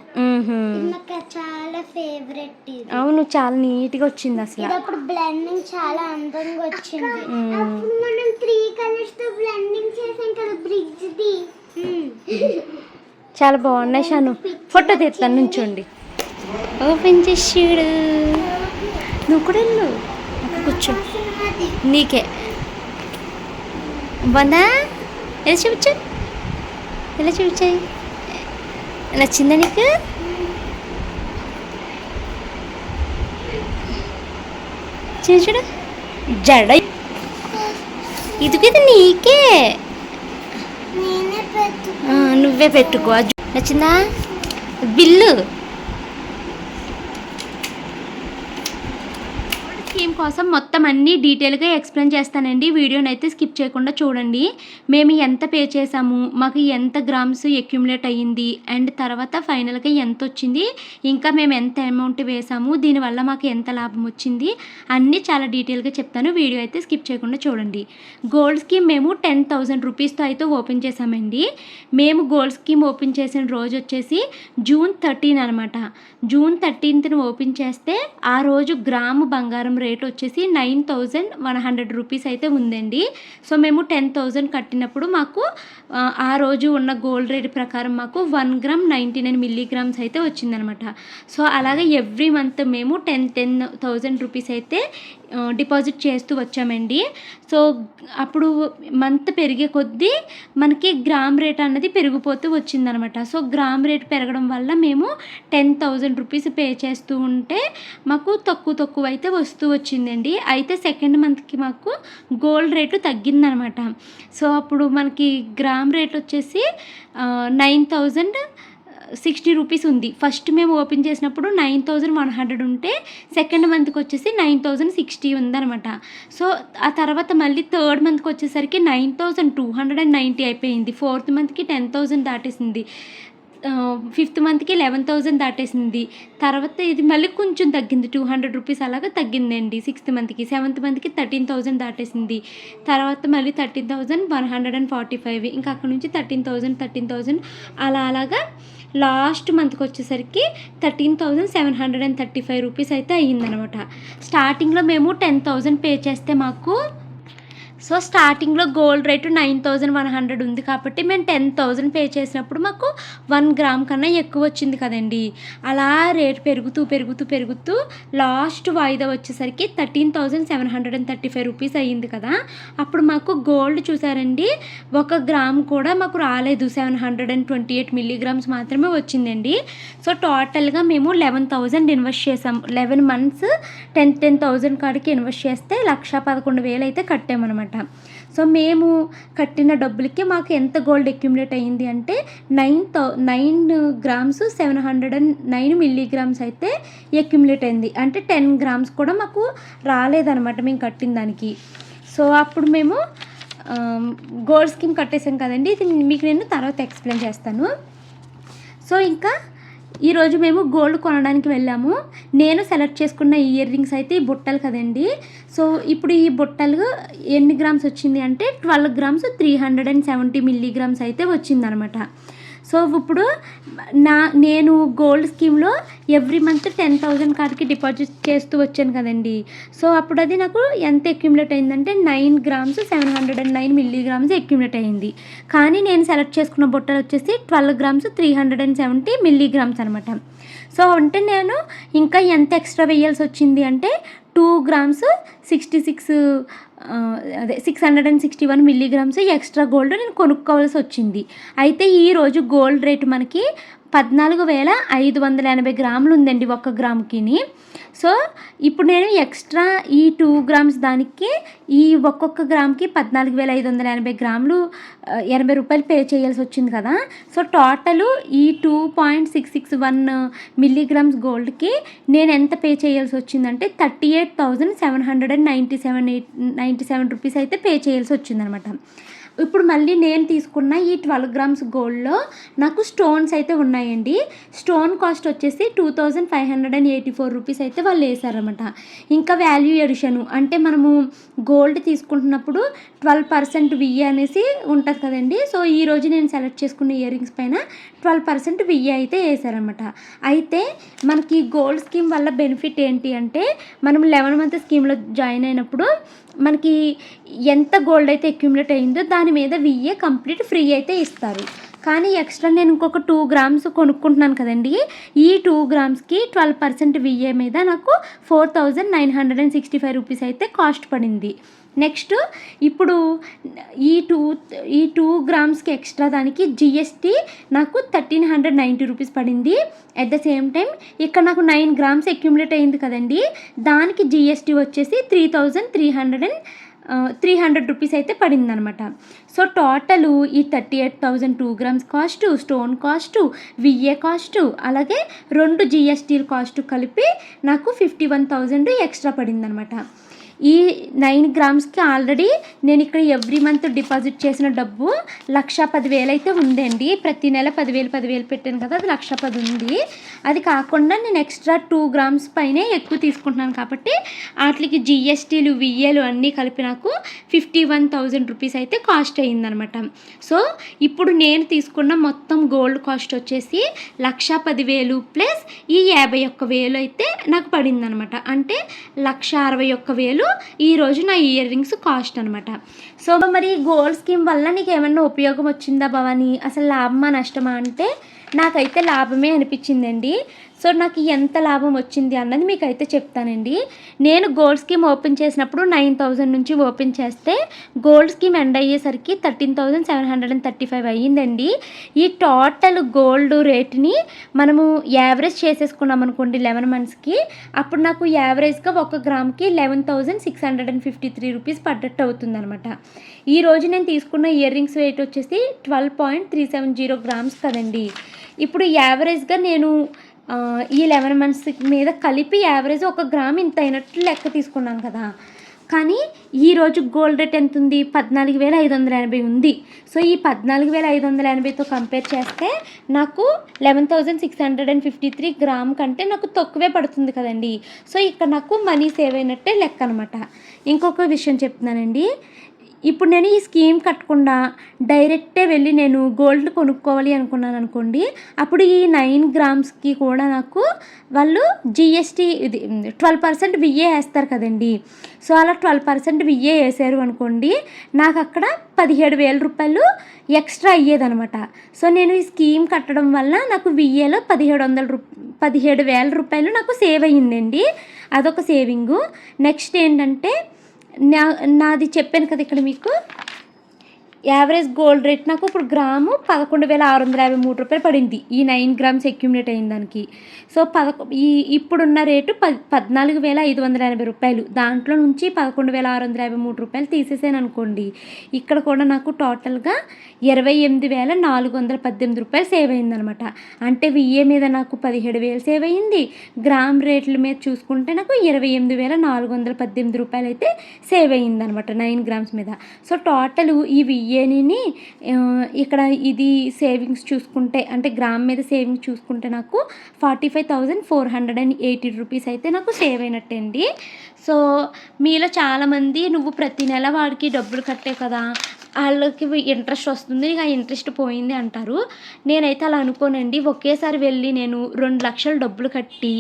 ఇది నాకు చాలా ఫేవరెట్. ఇది అవును, చాలా నీట్గా వచ్చింది అసలు. ఇది అప్పుడు బ్లెండింగ్ చాలా అందంగా వచ్చింది. అప్పుడు మనం 3 కలర్స్ తో బ్లెండింగ్ చేసాం కదా బ్రిడ్జ్ ది. చాలా బాగున్నాయి. షాను ఫోటో తీస్తాను, నుంచోండి. ఓపెన్ చేసాడు. నువ్వు కూడా వెళ్ళు, కూర్చో, నీకే బాగుందా? ఎలా చూపించు, ఎలా చూపించాయి? నచ్చిందా నీకు? చూడు జడ, ఇది నీకే, నువ్వే పెట్టుకో. నచ్చిందా? బిల్లు స్కీమ్ కోసం మొత్తం అన్నీ డీటెయిల్గా ఎక్స్ప్లెయిన్ చేస్తానండి. వీడియోని అయితే స్కిప్ చేయకుండా చూడండి. మేము ఎంత పే చేసాము, మాకు ఎంత గ్రామ్స్ అక్యుములేట్ అయ్యింది, అండ్ తర్వాత ఫైనల్గా ఎంత వచ్చింది, ఇంకా మేము ఎంత అమౌంట్ వేసాము, దీనివల్ల మాకు ఎంత లాభం వచ్చింది, అన్నీ చాలా డీటెయిల్గా చెప్తాను. వీడియో అయితే స్కిప్ చేయకుండా చూడండి. గోల్డ్ స్కీమ్ మేము 10,000 రూపీస్తో అయితే ఓపెన్ చేసామండి. మేము గోల్డ్ స్కీమ్ ఓపెన్ చేసిన రోజు వచ్చేసి June 13 అనమాట. June 13th ఓపెన్ చేస్తే ఆ రోజు గ్రాము బంగారం రేట్ వచ్చేసి 9,100 రూపీస్ అయితే ఉందండి. సో మేము 10,000 కట్టినప్పుడు మాకు ఆ రోజు ఉన్న గోల్డ్ రేట్ ప్రకారం మాకు 1 గ్రామ్ 99 మిల్లీగ్రామ్స్ అయితే వచ్చిందనమాట. సో అలాగే ఎవ్రీ మంత్ మేము 10,000 రూపీస్ అయితే డిపాజిట్ చేస్తూ వచ్చామండి. సో అప్పుడు మంత్ పెరిగే కొద్దీ మనకి గ్రామ్ రేట్ అన్నది పెరిగిపోతూ వచ్చిందనమాట. సో గ్రామ్ రేట్ పెరగడం వల్ల మేము 10,000 రూపీస్ పే చేస్తూ ఉంటే మాకు తక్కువ అయితే వస్తూ వచ్చిందండి. అయితే సెకండ్ మంత్కి మాకు గోల్డ్ రేటు తగ్గిందనమాట. సో అప్పుడు మనకి గ్రామ్ రేట్ వచ్చేసి 9,060 రూపీస్ ఉంది. ఫస్ట్ మేము ఓపెన్ చేసినప్పుడు 9,100 ఉంటే సెకండ్ మంత్కి వచ్చేసి 9,060 ఉందనమాట. సో ఆ తర్వాత మళ్ళీ థర్డ్ మంత్కి వచ్చేసరికి 9,290 అయిపోయింది. ఫోర్త్ మంత్కి 10,000 దాటేసింది. ఫిఫ్త్ మంత్కి 11,000 దాటేసింది. తర్వాత ఇది మళ్ళీ కొంచెం తగ్గింది, 200 రూపీస్ అలాగా తగ్గిందండి. సిక్స్త్ మంత్కి, సెవెంత్ మంత్కి 13,000 దాటేసింది. తర్వాత మళ్ళీ 13,145, ఇంకా అక్కడ నుంచి 13,000 అలాగా లాస్ట్ మంత్కి వచ్చేసరికి 13,735 రూపీస్ అయితే అయ్యిందనమాట. స్టార్టింగ్లో మేము 10,000 పే చేస్తే మాకు, సో స్టార్టింగ్లో గోల్డ్ రేటు 9,100 ఉంది కాబట్టి మేము 10,000 పే చేసినప్పుడు మాకు 1 గ్రామ్ కన్నా ఎక్కువ వచ్చింది కదండి. అలా రేట్ పెరుగుతూ లాస్ట్ వాయిదా వచ్చేసరికి 13,735 రూపీస్ అయ్యింది కదా. అప్పుడు మాకు గోల్డ్ చూసారండి, 1 గ్రామ్ కూడా మాకు రాలేదు, 728 మిల్లీగ్రామ్స్ మాత్రమే వచ్చిందండి. సో టోటల్గా మేము 11,000 ఇన్వెస్ట్ చేసాం. 11 మంత్స్ 10,000 కాడికి ఇన్వెస్ట్ చేస్తే 1,11,000 అయితే కట్టామన్నమాట. సో మేము కట్టిన డబ్బులకి మాకు ఎంత గోల్డ్ అక్యుములేట్ అయ్యింది అంటే 9 గ్రామ్స్ 709 మిల్లీగ్రామ్స్ అయితే అక్యుములేట్ అయింది. అంటే 10 గ్రామ్స్ కూడా మాకు రాలేదన్నమాట మేము కట్టిన దానికి. సో అప్పుడు మేము గోల్డ్ స్కీమ్ కట్టేసాం కదండి. ఇది మీకు నేను తర్వాత ఎక్స్ప్లెయిన్ చేస్తాను. సో ఇంకా ఈరోజు మేము గోల్డ్ కొనడానికి వెళ్ళాము. నేను సెలెక్ట్ చేసుకున్న ఇయర్ రింగ్స్ అయితే ఈ బుట్టలు కదండి. సో ఇప్పుడు ఈ బుట్టలు ఎన్ని గ్రామ్స్ వచ్చింది అంటే 12 గ్రామ్స్ 370 మిల్లీగ్రామ్స్ అయితే వచ్చిందనమాట. సో ఇప్పుడు నేను గోల్డ్ స్కీమ్లో ఎవ్రీ మంత్ 10,000 కాడికి డిపాజిట్ చేస్తూ వచ్చాను కదండి. సో అప్పుడు అది నాకు ఎంత అక్యుములేట్ అయిందంటే 9 గ్రామ్స్ 709 మిల్లీగ్రామ్స్ అక్యుములేట్ అయింది. కానీ నేను సెలెక్ట్ చేసుకున్న బుట్టలు వచ్చేసి 12 గ్రామ్స్ 370 మిల్లీగ్రామ్స్ అనమాట. సో అంటే నేను ఇంకా ఎంత ఎక్స్ట్రా వేయాల్సి వచ్చింది అంటే 2 గ్రామ్స్ 661 మిల్లీగ్రామ్స్ ఎక్స్ట్రా గోల్డ్ నేను కొనుక్కోవాల్సి వచ్చింది. అయితే ఈరోజు గోల్డ్ రేటు మనకి 14,580 గ్రాములు ఉందండి 1 గ్రాముకిని. సో ఇప్పుడు నేను ఎక్స్ట్రా ఈ 2 గ్రామ్స్ దానికి ఈ ఒక్కొక్క గ్రామ్కి 14,580 గ్రాములు 80 రూపాయలు పే చేయాల్సి వచ్చింది కదా. సో టోటల్ ఈ 2.661 మిల్లీగ్రామ్స్ గోల్డ్కి నేను ఎంత పే చేయాల్సి వచ్చిందంటే 38,797 రూపీస్ అయితే పే చేయాల్సి వచ్చిందనమాట. ఇప్పుడు మళ్ళీ నేను తీసుకున్న ఈ 12 గ్రామ్స్ గోల్డ్లో నాకు స్టోన్స్ అయితే ఉన్నాయండి. స్టోన్ కాస్ట్ వచ్చేసి 2584 రూపీస్ అయితే వాళ్ళు వేసారనమాట. ఇంకా వాల్యూ ఎడిషను అంటే మనము గోల్డ్ తీసుకుంటున్నప్పుడు 12% విఏ అనేసి ఉంటుంది కదండి. సో ఈరోజు నేను సెలెక్ట్ చేసుకున్న ఇయర్ రింగ్స్ పైన 12% విఏ అయితే వేసారనమాట. అయితే మనకి గోల్డ్ స్కీమ్ వల్ల బెనిఫిట్ ఏంటి అంటే మనం 11 మంత్ స్కీమ్లో జాయిన్ అయినప్పుడు మనకి ఎంత గోల్డ్ అయితే అక్యుములేట్ అయిందో దాని మీద విఏ కంప్లీట్ ఫ్రీ అయితే ఇస్తారు. కానీ ఎక్స్ట్రా నేను ఇంకొక 2 గ్రామ్స్ కొనుక్కుంటున్నాను కదండి. ఈ 2 గ్రామ్స్కి 12% విఏ మీద నాకు 4965 రూపీస్ అయితే కాస్ట్ పడింది. నెక్స్ట్ ఇప్పుడు ఈ టూ గ్రామ్స్కి ఎక్స్ట్రా దానికి జిఎస్టీ నాకు 1390 రూపీస్ పడింది. అట్ ద సేమ్ టైం ఇక్కడ నాకు 9 గ్రామ్స్ అక్యుములేట్ అయింది కదండి, దానికి జిఎస్టీ వచ్చేసి 300 రూపీస్ అయితే పడిందనమాట. సో టోటల్ ఈ 38,000 2 grams cost, stone cost, VA cost, అలాగే 2 జిఎస్టీల కాస్ట్ కలిపి నాకు 51,000 ఎక్స్ట్రా పడిందనమాట. ఈ 9 గ్రామ్స్కి ఆల్రెడీ నేను ఇక్కడ ఎవ్రీ మంత్ డిపాజిట్ చేసిన డబ్బు 1,10,000 అయితే ఉందండి. ప్రతి నెల 10,000 పెట్టాను కదా, అది 1,10,000 ఉంది. అది కాకుండా నేను ఎక్స్ట్రా 2 గ్రామ్స్ పైనే ఎక్కువ తీసుకుంటున్నాను కాబట్టి వాటికి జిఎస్టీలు విఏలు అన్నీ కలిపి నాకు 51,000 రూపీస్ అయితే కాస్ట్ అయ్యిందనమాట. సో ఇప్పుడు నేను తీసుకున్న మొత్తం గోల్డ్ కాస్ట్ వచ్చేసి 1,10,000 ప్లస్ ఈ 51,000 అయితే నాకు పడిందనమాట. అంటే 1,61,000 ఈరోజు నా ఇయర్ రింగ్స్ కాస్ట్ అనమాట. సో మరి గోల్డ్ స్కీమ్ వల్ల నీకు ఏమన్నా ఉపయోగం వచ్చిందా భవాని, అసలు లాభమా నష్టమా అంటే నాకైతే లాభమే అనిపించిందండి. సో నాకు ఎంత లాభం వచ్చింది అన్నది మీకు అయితే చెప్తానండి. నేను గోల్డ్ స్కీమ్ ఓపెన్ చేసినప్పుడు 9,000 నుంచి ఓపెన్ చేస్తే గోల్డ్ స్కీమ్ ఎండ్ అయ్యేసరికి 13,735 అయ్యిందండి. ఈ టోటల్ గోల్డ్ రేట్ని మనము యావరేజ్ చేసేసుకున్నాం అనుకోండి 11 మంత్స్కి, అప్పుడు నాకు యావరేజ్గా 1 గ్రామ్కి 11,653 రూపీస్ పడ్డట్టు అవుతుంది అనమాట. ఈరోజు నేను తీసుకున్న ఇయర్ రింగ్స్ వెయిట్ వచ్చేసి 12.370 గ్రామ్స్ కదండి. ఇప్పుడు యావరేజ్గా నేను ఈ 11 మంత్స్ మీద కలిపి యావరేజ్ 1 గ్రామ్ ఇంత అయినట్లు లెక్క తీసుకున్నాను కదా. కానీ ఈరోజు గోల్డ్ రేట్ ఎంత ఉంది, 14,580 ఉంది. సో ఈ 14,580తో కంపేర్ చేస్తే నాకు 11,653 గ్రామ్ కంటే నాకు తక్కువే పడుతుంది కదండి. సో ఇక్కడ నాకు మనీ సేవ్ అయినట్టే లెక్క అనమాట. ఇంకొక విషయం చెప్తున్నానండి, ఇప్పుడు నేను ఈ స్కీమ్ కట్టకుండా డైరెక్టే వెళ్ళి నేను గోల్డ్ కొనుక్కోవాలి అనుకున్నాను అనుకోండి, అప్పుడు ఈ 9 గ్రామ్స్కి కూడా నాకు వాళ్ళు జిఎస్టీ ఇది 12% విఏ వేస్తారు కదండి. సో అలా 12% విఏ వేసారు అనుకోండి, నాకు అక్కడ 17,000 రూపాయలు ఎక్స్ట్రా అయ్యేదనమాట. సో నేను ఈ స్కీమ్ కట్టడం వల్ల నాకు విఏలో 17,000 రూపాయలు నాకు సేవ్ అయ్యిందండి. అదొక సేవింగు. నెక్స్ట్ ఏంటంటే నాది చెప్పాను కదా ఇక్కడ మీకు యావరేజ్ గోల్డ్ రేట్ నాకు ఇప్పుడు గ్రాము 11,653 రూపాయలు పడింది ఈ 9 గ్రామ్స్ అక్యుములేట్ అయిన దానికి. సో ఇప్పుడున్న రేటు 14,580 రూపాయలు. దాంట్లో నుంచి 11,653 రూపాయలు తీసేసాను అనుకోండి, ఇక్కడ కూడా నాకు టోటల్గా 28,418 రూపాయలు సేవ్ అయిందనమాట. అంటే విఏ మీద నాకు 17,000 సేవ్ అయ్యింది, గ్రామ్ రేట్ల మీద చూసుకుంటే నాకు 28,418 రూపాయలు అయితే సేవ్ అయ్యిందనమాట 9 గ్రామ్స్ మీద. సో టోటల్ ఈ విఏని ఇక్కడ ఇది సేవింగ్స్ చూసుకుంటే అంటే గ్రామ్ మీద సేవింగ్స్ చూసుకుంటే నాకు 45,480 రూపీస్ అయితే నాకు సేవ్ అయినట్టే అండి. సో మీలో చాలామంది నువ్వు ప్రతి నెల వాడికి డబ్బులు కట్టే కదా, వాళ్ళకి ఇంట్రెస్ట్ వస్తుంది, ఆ ఇంట్రెస్ట్ పోయింది అంటారు. నేనైతే అలా అనుకోనండి. ఒకేసారి వెళ్ళి నేను 2 లక్షలు డబ్బులు కట్టి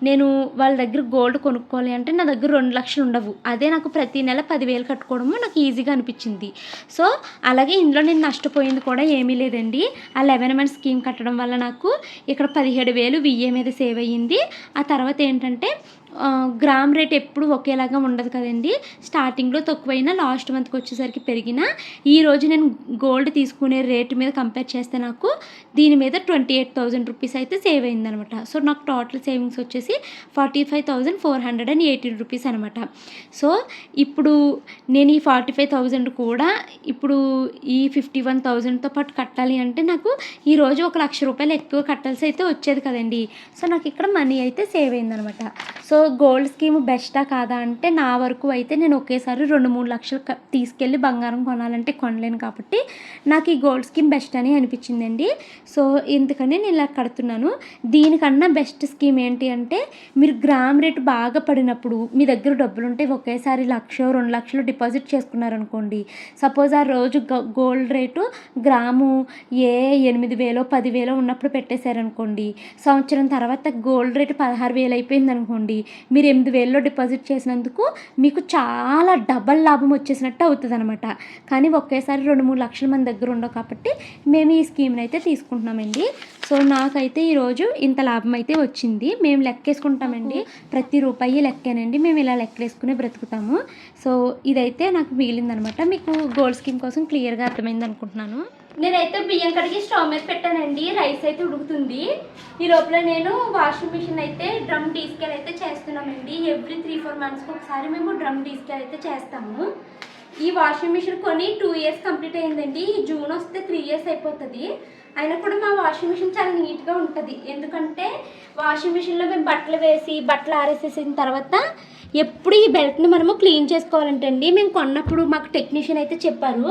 నేను వాళ్ళ దగ్గర గోల్డ్ కొనుక్కోవాలి అంటే నా దగ్గర 2 లక్షలు ఉండవు. అదే నాకు ప్రతి నెల 10,000 కట్టుకోవడము నాకు ఈజీగా అనిపించింది. సో అలాగే ఇందులో నేను నష్టపోయింది కూడా ఏమీ లేదండి. ఆ 11 మంత్స్ స్కీమ్ కట్టడం వల్ల నాకు ఇక్కడ 17,000 విఏ మీద సేవ్ అయ్యింది. ఆ తర్వాత ఏంటంటే గ్రామ్ రేట్ ఎప్పుడు ఒకేలాగా ఉండదు కదండి. స్టార్టింగ్లో తక్కువైనా లాస్ట్ మంత్కి వచ్చేసరికి పెరిగినా ఈరోజు నేను గోల్డ్ తీసుకునే రేటు మీద కంపేర్ చేస్తే నాకు దీని మీద 28,000 రూపీస్ అయితే సేవ్ అయిందనమాట. సో నాకు టోటల్ సేవింగ్స్ వచ్చేసి 45,480 రూపీస్ అనమాట. సో ఇప్పుడు నేను ఈ 45,000 కూడా ఇప్పుడు ఈ 51,000తో పాటు కట్టాలి అంటే నాకు ఈరోజు 1,00,000 రూపాయలు ఎక్కువ కట్టాల్సి అయితే వచ్చేది కదండి. సో నాకు ఇక్కడ మనీ అయితే సేవ్ అయిందనమాట. సో గోల్డ్ స్కీమ్ బెస్టా కాదా అంటే నా వరకు అయితే నేను ఒకేసారి 2-3 లక్షలు తీసుకెళ్ళి బంగారం కొనాలంటే కొనలేను కాబట్టి నాకు ఈ గోల్డ్ స్కీమ్ బెస్ట్ అని అనిపించిందండి. సో ఎందుకని నేను ఇలా కడుతున్నాను. దీనికన్నా బెస్ట్ స్కీమ్ ఏంటి అంటే మీరు గ్రామ్ రేటు బాగా పడినప్పుడు మీ దగ్గర డబ్బులు ఉంటే ఒకేసారి 1,00,000-2 లక్షలు డిపాజిట్ చేసుకున్నారనుకోండి. సపోజ్ ఆ రోజు గోల్డ్ రేటు గ్రాము 8,000 10,000 ఉన్నప్పుడు పెట్టేశారనుకోండి. సంవత్సరం తర్వాత గోల్డ్ రేటు 16,000 అయిపోయింది అనుకోండి. మీరు 8,000లో డిపాజిట్ చేసినందుకు మీకు చాలా డబల్ లాభం వచ్చేసినట్టు అవుతుంది అనమాట. కానీ ఒకేసారి 2-3 లక్షలు మన దగ్గర ఉండవు కాబట్టి మేము ఈ స్కీమ్ని అయితే తీసుకుంటున్నామండి. సో నాకైతే ఈరోజు ఇంత లాభం అయితే వచ్చింది. మేము లెక్కేసుకుంటామండి, ప్రతి రూపాయి లెక్కేనండి. మేము ఇలా లెక్కలేసుకుని బ్రతుకుతాము. సో ఇదైతే నాకు మిగిలిందనమాట. మీకు గోల్డ్ స్కీమ్ కోసం క్లియర్గా అర్థమైంది అనుకుంటున్నాను. నేనైతే బియ్యం కడిగి స్టవ్ మీద పెట్టానండి. రైస్ అయితే ఉడుకుతుంది. ఈ లోపల నేను వాషింగ్ మిషన్ అయితే డ్రమ్ డీస్కేల్ అయితే చేస్తున్నామండి. ఎవ్రీ 3-4 మంత్స్కి ఒకసారి మేము డ్రమ్ డీస్కేల్ అయితే చేస్తాము. ఈ వాషింగ్ మిషన్ కొని 2 ఇయర్స్ కంప్లీట్ అయిందండి. ఈ జూన్ వస్తే 3 ఇయర్స్ అయిపోతుంది. అయినా కూడా మా వాషింగ్ మిషన్ చాలా నీట్గా ఉంటుంది. ఎందుకంటే వాషింగ్ మిషన్లో మేము బట్టలు వేసి బట్టలు ఆరేసేసిన తర్వాత ఎప్పుడు ఈ బెల్ట్ని మనము క్లీన్ చేసుకోవాలంటే అండి, మేము కొన్నప్పుడు మాకు టెక్నీషియన్ అయితే చెప్పారు.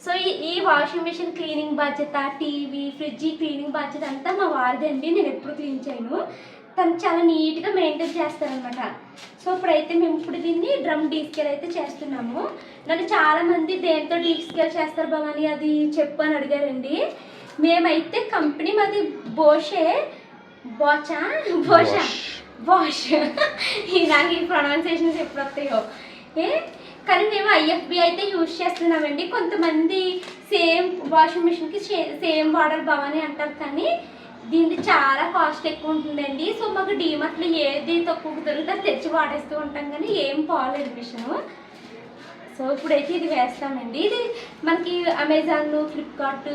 సో ఈ వాషింగ్ మిషన్ క్లీనింగ్ బాధ్యత, టీవీ ఫ్రిడ్జ్ క్లీనింగ్ బాధ్యత అంతా మా వారిదే అండి. నేను ఎప్పుడు క్లీన్ చేయను. తను చాలా నీట్గా మెయింటైన్ చేస్తారనమాట. సో ఇప్పుడైతే మేము దీన్ని డ్రమ్ డీస్కేల్ అయితే చేస్తున్నాము. నన్ను చాలామంది దేంతో డీస్కేల్ చేస్తారు భవాని అది చెప్పు అని అడిగారండి. మేమైతే కంపెనీ మాది బాష్ నాకు ఈ ప్రొనౌన్సియేషన్స్ ఎప్పుడు వస్తాయో. కానీ మేము IFB అయితే యూజ్ చేస్తున్నామండి. కొంతమంది సేమ్ వాషింగ్ మిషన్కి సేమ్ వాడర్ భవాని అంటారు, కానీ దీనికి చాలా కాస్ట్ ఎక్కువ ఉంటుందండి. సో మాకు డీమార్ట్లో ఏది తక్కువ దొరికితే తెచ్చి వాడేస్తూ ఉంటాం, కానీ ఏం పోలేదు మిషను. సో ఇప్పుడైతే ఇది వేస్తామండి. ఇది మనకి అమెజాన్, ఫ్లిప్కార్ట్,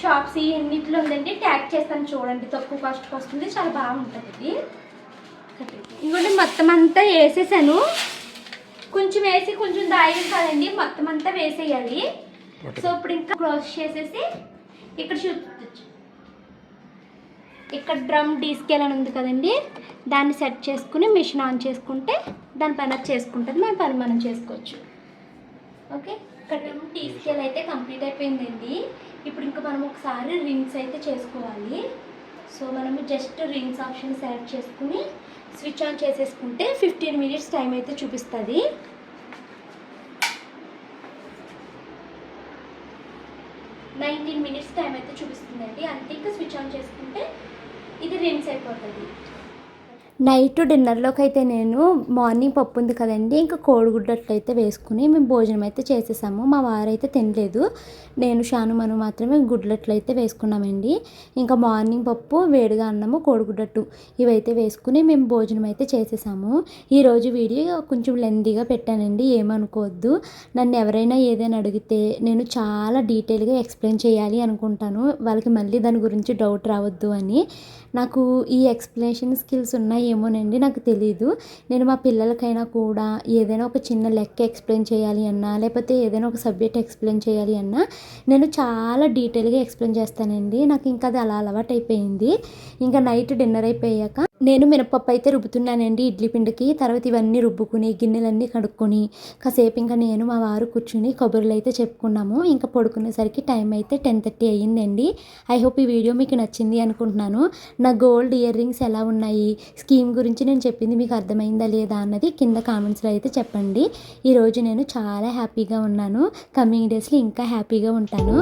షాప్స్ ఇన్నిట్లో ఉందండి. ట్యాగ్ చేస్తాను చూడండి, తక్కువ కాస్ట్కి వస్తుంది, చాలా బాగుంటుంది ఇది. ఇంకోటి మొత్తం అంతా వేసేసాను. కొంచెం వేసి కొంచెం దాయం కాదండి, మొత్తం అంతా వేసేయాలి. సో ఇప్పుడు ఇంకా క్లోజ్ చేసేసి ఇక్కడ డ్రమ్ డీస్కేల్ అని ఉంది కదండి, దాన్ని సెట్ చేసుకుని మిషన్ ఆన్ చేసుకుంటే దాని పని చేసుకుంటుంది, మన పని మనం చేసుకోవచ్చు. ఓకే, ఇక్కడ డ్రమ్ డీస్కేల్ అయితే కంప్లీట్ అయిపోయిందండి. ఇప్పుడు ఇంకా మనం ఒకసారి రింగ్స్ అయితే చేసుకోవాలి. సో మనము జస్ట్ రింగ్స్ ఆప్షన్ సెలెక్ట్ చేసుకుని స్విచ్ ఆన్ చేసేసుకుంటే 15 మినిట్స్ టైం అయితే చూపిస్తుంది. మినిట్స్ టైం అయితే చూపిస్తుందండి. అంతే, ఇంకా స్విచ్ ఆన్ చేసుకుంటే ఇది రింగ్స్ అయిపోతుంది. నైట్ డిన్నర్లోకి అయితే నేను మార్నింగ్ పప్పు ఉంది కదండి, ఇంకా కోడిగుడ్డట్లు అయితే వేసుకుని మేము భోజనం అయితే చేసేసాము. మా వారైతే తినలేదు, నేను షాను మను మాత్రమే గుడ్లట్లు అయితే వేసుకున్నామండి. ఇంకా మార్నింగ్ పప్పు, వేడిగా అన్నము, కోడిగుడ్డట్టు ఇవైతే వేసుకుని మేము భోజనం అయితే చేసేసాము. ఈరోజు వీడియో కొంచెం లెందీగా పెట్టానండి, ఏమనుకోవద్దు. నన్ను ఎవరైనా ఏదైనా అడిగితే నేను చాలా డీటెయిల్గా ఎక్స్ప్లెయిన్ చేయాలి అనుకుంటాను, వాళ్ళకి మళ్ళీ దాని గురించి డౌట్ రావద్దు అని. నాకు ఈ ఎక్స్ప్లెనేషన్ స్కిల్స్ ఉన్నాయేమోనండి, నాకు తెలీదు. నేను మా పిల్లలకైనా కూడా ఏదైనా ఒక చిన్న లెక్క ఎక్స్ప్లెయిన్ చేయాలి అన్నా, లేకపోతే ఏదైనా ఒక సబ్జెక్ట్ ఎక్స్ప్లెయిన్ చేయాలి అన్నా నేను చాలా డీటెయిల్గా ఎక్స్ప్లెయిన్ చేస్తానండి. నాకు ఇంకా అది అలా అలవాటు అయిపోయింది. ఇంకా నైట్ డిన్నర్ అయిపోయాక నేను మినపప్పు అయితే రుబ్బుతున్నానండి ఇడ్లీ పిండికి. తర్వాత ఇవన్నీ రుబ్బుకుని గిన్నెలన్నీ కడుక్కొని కాసేపు ఇంకా నేను మా వారు కూర్చుని కబుర్లు అయితే చెప్పుకున్నాము. ఇంకా పడుకునేసరికి టైం అయితే 10:30 అయ్యిందండి. ఐ హోప్ ఈ వీడియో మీకు నచ్చింది అనుకుంటున్నాను. నా గోల్డ్ ఇయర్ రింగ్స్ ఎలా ఉన్నాయి, స్కీమ్ గురించి నేను చెప్పింది మీకు అర్థమైందా లేదా అన్నది కింద కామెంట్స్లో అయితే చెప్పండి. ఈరోజు నేను చాలా హ్యాపీగా ఉన్నాను. కమింగ్ డేస్లో ఇంకా హ్యాపీగా ఉంటాను.